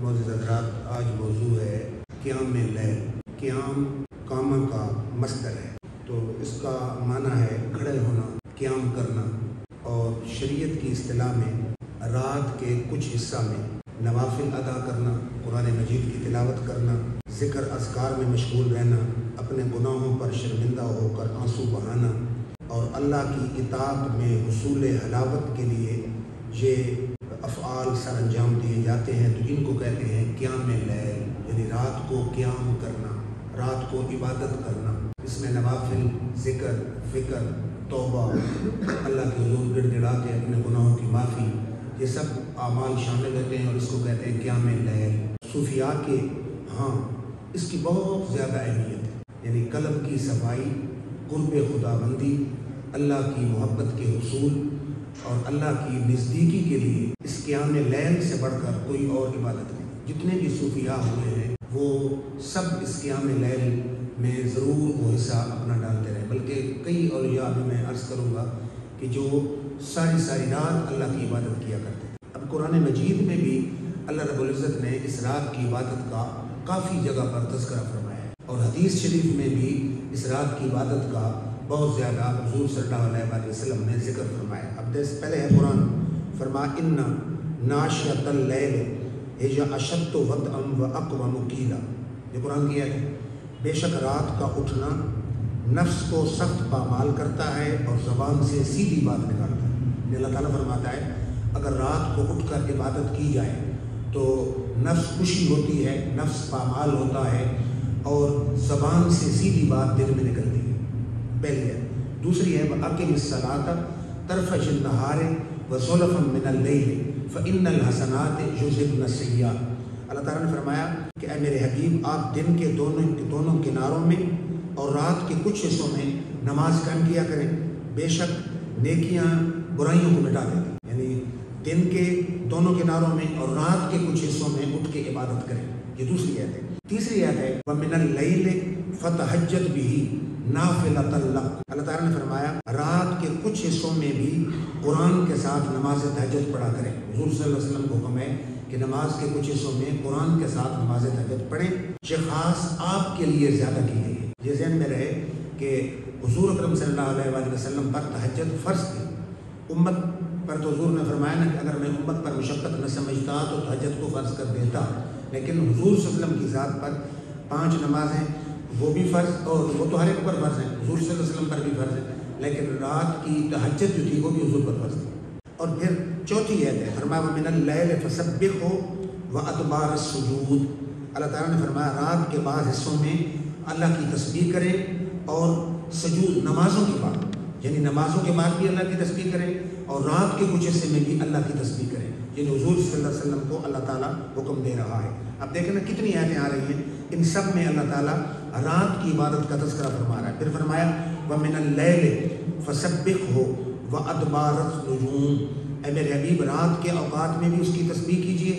معزز حضرات، آج موضوع ہے قیام لیل۔ قیام قامہ کا مصدر ہے، تو اس کا معنی ہے کھڑے ہونا، قیام کرنا، اور شریعت کی اصطلاح میں رات کے کچھ حصہ میں نوافل ادا کرنا، قرآن مجید کی تلاوت کرنا، ذکر اذکار میں مشغول رہنا، اپنے گناہوں پر شرمندہ ہو کر آنسو بہانا، اور اللہ کی اطاعت میں حصول حلاوت کے لیے یہ افعال سر انجام دیے جاتے ہیں، تو ان کو کہتے ہیں قیام لیل، یعنی رات کو قیام کرنا، رات کو عبادت کرنا۔ اس میں نوافل، ذکر، فکر، توبہ، اللہ کے حضور گڑ گڑا کے اپنے گناہوں کی معافی، یہ سب اعمال شامل ہوتے ہیں، اور اس کو کہتے ہیں قیام لیل۔ صوفیاء کے ہاں اس کی بہت زیادہ اہمیت ہے، یعنی قلب کی صفائی، قرب خدا بندی، اللہ کی محبت کے حصول اور اللہ کی نزدیکی کے لیے اس قیام لیل سے بڑھ کر کوئی اور عبادت نہیں۔ جتنے بھی صوفیاء ہوئے ہیں وہ سب اس قیام لیل میں ضرور وہ حصہ اپنا ڈالتے رہے، بلکہ کئی اولیاء بھی میں عرض کروں گا کہ جو ساری رات اللہ کی عبادت کیا کرتے ہیں۔ اب قرآن مجید میں بھی اللہ رب العزت نے اس رات کی عبادت کا کافی جگہ پر تذکرہ فرمایا ہے، اور حدیث شریف میں بھی اس رات کی عبادت کا بہت زیادہ حضور صلی اللہ علیہ وسلم نے ذکر فرمایا۔ اب پہلے ہے قرآن، فرما ان ناشئۃ اللیل ہی اشد وطئا واقوم قیلا، یہ قرآن کی ہے۔ بے شک رات کا اٹھنا نفس کو سخت پامال کرتا ہے اور زبان سے سیدھی بات نکالتا ہے۔ اللہ تعالیٰ فرماتا ہے اگر رات کو اٹھ کر عبادت کی جائے تو نفس خوشی ہوتی ہے، نفس پامال ہوتا ہے، اور زبان سے سیدھی بات دل میں نکلتی ہے، پہلی ہے۔ دوسری ہے وَأَقِمِ الصَّلَاةَ طَرْفَيِ النَّهَارِ وَزُلَفًا مِنَ اللَّيْلِ فَإِنَّ الْحَسَنَاتِ يُذْهِبْنَ السَّيِّئَاتِ۔ اللہ تعالیٰ نے فرمایا کہ اے میرے حبیب، آپ دن کے دونوں کناروں میں اور رات کے کچھ حصوں میں نماز قائم کیا کریں، بے شک نیکیاں برائیوں کو مٹا دیتی ہیں، یعنی دن کے دونوں کناروں میں اور رات کے کچھ حصوں میں اٹھ کے عبادت کریں، یہ دوسری آیت ہے۔ تیسری آیت ہے وَمِنَ اللَّيْلِ فَتَہَجَّدْ بِهِ نَافِلَةً لَكَ۔ اللہ تعالیٰ نے فرمایا رات کے کچھ حصوں میں بھی قرآن کے ساتھ نماز تہجد پڑھا کریں۔ حضور صلی اللہ علیہ وسلم کو حکم ہے کہ نماز کے کچھ حصوں میں قرآن کے ساتھ نماز تہجد پڑھیں، یہ خاص آپ کے لیے زیادہ کی گئی ہے۔ یہ ذہن میں رہے کہ حضور اکرم صلی اللہ علیہ وسلم پر تہجد فرض تھی، امت پر تو حضور نے فرمایا نا کہ اگر میں امت پر مشقت نہ سمجھتا تو تہجد کو فرض کر دیتا، لیکن حضور صلی اللہ علیہ وسلم کی ذات پر 5 نمازیں وہ بھی فرض، اور وہ تو ہر ایک پر فرض ہیں، حضور صلی اللہ علیہ وسلم پر بھی فرض ہے، لیکن رات کی تہجد جو تھی وہ بھی حضور پر فرض تھی۔ اور پھر چوتھی آیت ہے فرمایا وَمِنَ اللَّيْلِ فَسَبِّحْهُ وَأَدْبَارَ السُّجُودِ۔ اللہ تعالیٰ نے فرمایا رات کے بعض حصوں میں اللہ کی تسبیح کریں، اور سجود نمازوں کے بعد، یعنی نمازوں کے بعد بھی اللہ کی تسبیح کریں، اور رات کے کچھ حصے میں بھی اللہ کی تسبیح کریں، یہ حضور صلی اللہ علیہ وسلم کو اللہ تعالیٰ حکم دے رہا ہے۔ اب دیکھیں نا کتنی آیتیں آ رہی ہیں، ان سب میں اللہ تعالیٰ رات کی عبادت کا تذکرہ فرما رہا ہے۔ پھر فرمایا وَمِنَ اللَّيْلِ فَسَبِّحْهُ وَأَدْبَارَ النُّجُومِ، اے میرے حبیب رات کے اوقات میں بھی اس کی تسبیح کیجیے،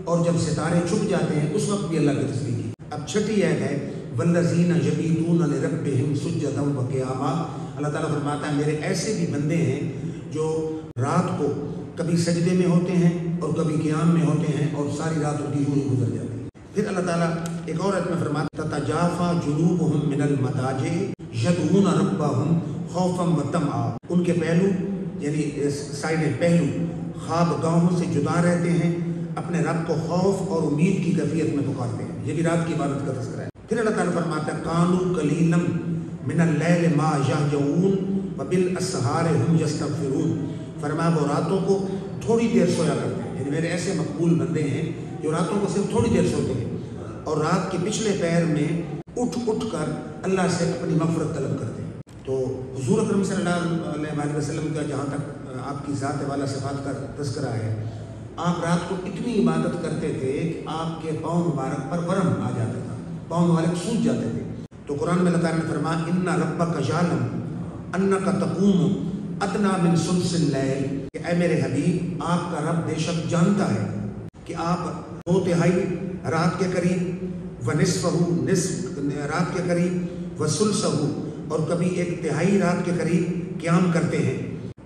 اور جب ستارے چھپ جاتے ہیں اس وقت بھی اللہ کی تسبیح کیجیے۔ اب چھٹی آیت ہے وَالَّذِينَ يَبِيتُونَ لِرَبِّهِمْ سُجَّدًا وَقِيَامًا۔ اللہ تعالیٰ فرماتا ہے میرے ایسے بھی بندے ہیں جو رات کو کبھی سجدے میں ہوتے ہیں اور کبھی قیام میں ہوتے ہیں، اور ساری رات ان کی یوں ہی گزر جاتی ہے۔ پھر اللہ تعالیٰ ایک اور آیت میں فرماتا تَتَجَافَىٰ جُنُوبُهُم مِّنَ الْمَضَاجِعِ يَدْعُونَ رَبَّهُمْ خَوْفًا وَطَمْعًا، ان کے پہلو یعنی سائڈیں، پہلو خواب گاہوں سے جدا رہتے ہیں، اپنے رب کو خوف اور امید کی کیفیت میں پکارتے ہیں، یہ بھی رات کی عبادت کا تذکرہ ہے۔ پھر اللہ تعالیٰ فرماتا ہے کانوا قلیلا من اللیل ما یہجعون وبالاسحار هم یستغفرون، فرمایا وہ راتوں کو تھوڑی دیر سویا کرتے ہیں، یعنی میرے ایسے مقبول بندے ہیں جو راتوں کو صرف تھوڑی دیر سوتے ہیں، اور رات کے پچھلے پہر میں اٹھ کر اللہ سے اپنی مغفرت طلب کرتے ہیں۔ تو حضور اکرم صلی اللہ علیہ وسلم کا جہاں تک آپ کی ذات والا صفات کا تذکرہ ہے، آپ رات کو اتنی عبادت کرتے تھے کہ آپ کے پاؤں مبارک پر ورم آ جاتا تھا، پاؤں مبارک سوج جاتے تھے۔ تو قرآن میں اللہ تعالیٰ نے فرمایا ان ربک یعلم انک تقوم ادنی من ثلث اللیل، کہ اے میرے حبیب آپ کا رب بے شک جانتا ہے کہ آپ 2/3 رات کے قریب، ونصفہ نصف رات کے قریب، وثلثہ اور کبھی 1/3 رات کے قریب قیام کرتے ہیں۔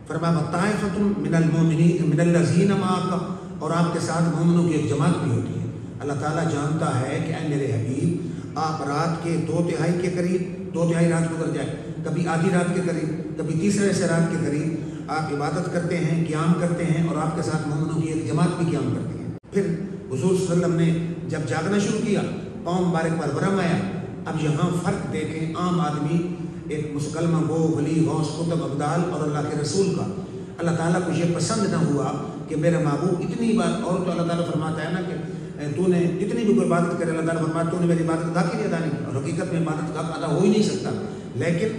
فرمایا طائفۃ من المؤمنین من الذین معک، اور آپ کے ساتھ مومنوں کی ایک جماعت بھی ہوتی ہے۔ اللہ تعالیٰ جانتا ہے کہ اے میرے حبیب آپ رات کے 2/3 کے قریب، 2/3 رات گزر جائے، کبھی آدھی رات کے قریب، کبھی تیسرے حصے رات کے قریب آپ عبادت کرتے ہیں، قیام کرتے ہیں، اور آپ کے ساتھ مومنوں کی ایک جماعت بھی قیام کرتی ہے۔ پھر حضور صلی اللہ علیہ وسلم نے جب جاگنا شروع کیا، پاؤں مبارک پر ورم آیا۔ اب یہاں فرق دیکھیں، عام آدمی ایک مسلمہ گو، ولی، غوث، قطب، ابدال اور اللہ کے رسول کا اللہ تعالیٰ کو یہ پسند نہ ہوا کہ میرا محبوب اتنی بار، اور تو اللہ تعالیٰ فرماتا ہے نا کہ تو نے جتنی بھی کوئی عبادت کرے، اللہ تعالیٰ فرماتا تو نے میری عبادت کا حق ہی نہیں ادا نہیں کیا، اور حقیقت میں عبادت کا حق ادا ہو ہی نہیں سکتا۔ لیکن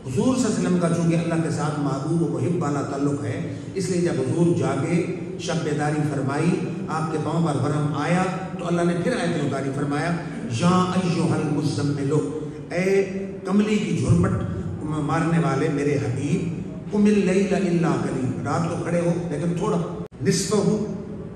حضور صلی اللہ علیہ وسلم کا چونکہ اللہ کے ساتھ محبوب و محب والا تعلق ہے، اس لیے جب حضور جاگے، شب بیداری فرمائی، آپ کے پاؤں پر ورم آیا، تو اللہ نے پھر آیت اتاری، فرمایا یا ایھا المزمل، اے کملی کی جھرمٹ مارنے والے میرے حبیب، قم اللیل الا قلیلا، رات کو کھڑے ہو لیکن تھوڑا، نصفہ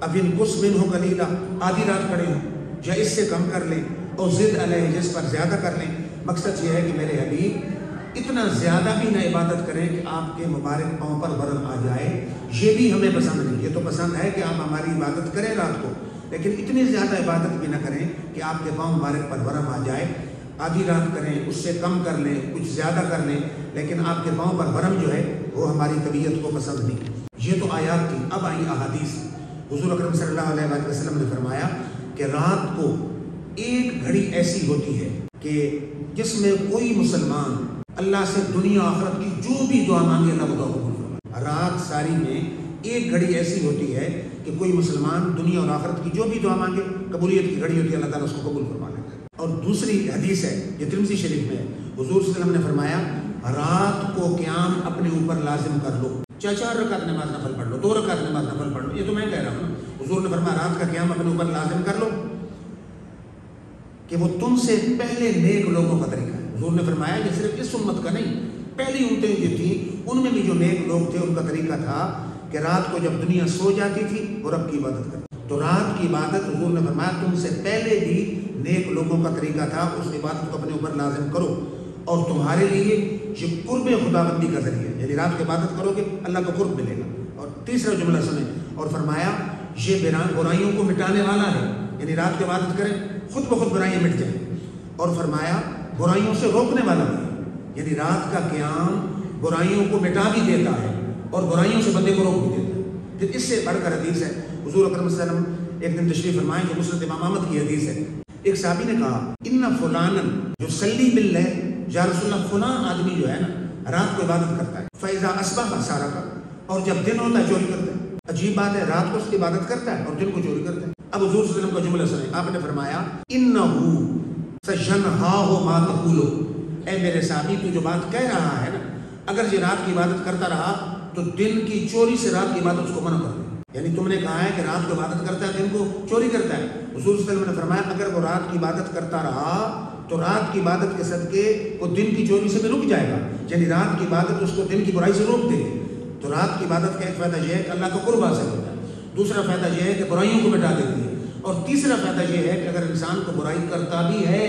اب انقص منہ قلیلا، آدھی رات کھڑے ہو یا اس سے کم کر لیں، اور زد علیہ، جس پر زیادہ کر لیں۔ مقصد یہ ہے کہ میرے حبیب اتنا زیادہ بھی نہ عبادت کریں کہ آپ کے مبارک پاؤں پر ورم آ جائے، یہ بھی ہمیں پسند نہیں۔ یہ تو پسند ہے کہ آپ ہماری عبادت کریں رات کو، لیکن اتنی زیادہ عبادت بھی نہ کریں کہ آپ کے پاؤں مبارک پر ورم آ جائے۔ آدھی رات کریں، اس سے کم کر لیں، کچھ زیادہ کر لیں، لیکن آپ کے پاؤں پر ورم جو ہے وہ ہماری طبیعت کو پسند نہیں۔ یہ تو آیات تھی، اب آئی احادیث۔ حضور اکرم صلی اللہ علیہ وآلہ وسلم نے فرمایا کہ رات کو ایک گھڑی ایسی ہوتی ہے کہ جس میں کوئی مسلمان اللہ سے دنیا آخرت کی جو بھی دعا مانگے اللہ وہ دعا قبول فرمائے۔ رات ساری میں ایک گھڑی ایسی ہوتی ہے کہ کوئی مسلمان دنیا اور آخرت کی جو بھی دعا مانگے، قبولیت کی گھڑی ہوتی ہے، اللہ تعالیٰ اس کو قبول فرما لیتا ہے۔ اور دوسری حدیث ہے، یہ ترمذی شریف میں ہے، حضور صلی اللہ علیہ وسلم نے فرمایا رات کو قیام اپنے اوپر لازم کر لو، چاہے 4 رکعت نماز نفل پڑھ لو، 2 رکعت نماز نفل پڑھ لو، یہ تو میں کہہ رہا ہوں نا۔ حضور نے فرمایا رات کا قیام اپنے اوپر لازم کر لو کہ وہ تم سے پہلے نیک لوگوں کا طریقہ ہے۔ حضور نے فرمایا یہ صرف اس امت کا نہیں، پہلی امتیں جو تھیں ان میں بھی جو نیک لوگ تھے ان کا طریقہ تھا کہ رات کو جب دنیا سو جاتی تھی وہ رب کی عبادت کرتی، تو رات کی عبادت حضور نے فرمایا تم سے پہلے بھی نیک لوگوں کا طریقہ تھا، اس عبادت کو اپنے اوپر لازم کرو، اور تمہارے لیے یہ قرب خداوندی کا ذریعہ ہے، یعنی رات کی عبادت کرو گے اللہ کو قرب ملے گا۔ اور تیسرا جملہ سنیں، اور فرمایا یہ برائیوں کو مٹانے والا ہے، یعنی رات کی عبادت کریں خود بخود برائیاں مٹ جائیں، اور فرمایا برائیوں سے روکنے والا بھی ہے، یعنی رات کا قیام برائیوں کو مٹا بھی دیتا ہے اور برائیوں سے بندے کو روک بھی دیتا ہے۔ پھر اس سے بڑھ کر حدیث ہے، حضور اکرم صلی اللہ علیہ وسلم ایک دن تشریف فرمائیں جو مسند امام احمد کی حدیث ہے، ایک صحابی نے کہا ان فلانن یصلی باللیل، یا رسول اللہ فلاں آدمی جو ہے نا رات کو عبادت کرتا ہے، فاذا اصبح سرق، اور جب دن ہوتا ہے چوری کرتا ہے۔ عجیب بات ہے، رات کو اس کی عبادت کرتا ہے اور دن کو چوری کرتا ہے۔ اب حضور صلی اللہ علیہ وسلم کا جملہ سنیں، آپ نے فرمایا انہ سینھاہ ما تقول، اے میرے صحابی تو جو بات کہہ رہا ہے نا، اگر یہ رات کی عبادت کرتا رہا تو دن کی چوری سے رات کی عبادت اس کو منع کر دے، یعنی تم نے کہا ہے کہ رات کو عبادت کرتا ہے دن کو چوری کرتا ہے۔ حضور صلی اللہ علیہ وسلم نے فرمایا اگر وہ رات کی عبادت کرتا رہا تو رات کی عبادت کے صدقے وہ دن کی چوری سے بھی رک جائے گا، یعنی رات کی عبادت اس کو دن کی برائی سے روک دے گی۔ تو رات کی عبادت کا ایک فائدہ یہ ہے کہ اللہ کا قرب حاصل ہوتا ہے، دوسرا فائدہ یہ ہے کہ برائیوں کو مٹا دیتی ہے، اور تیسرا فائدہ یہ ہے کہ اگر انسان کو برائی کرتا بھی ہے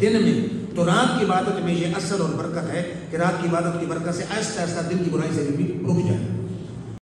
دن میں تو رات کی عبادت میں یہ اثر اور برکت ہے کہ رات کی عبادت کی برکت سے آہستہ آہستہ دن کی برائی سے بھی رک جائے۔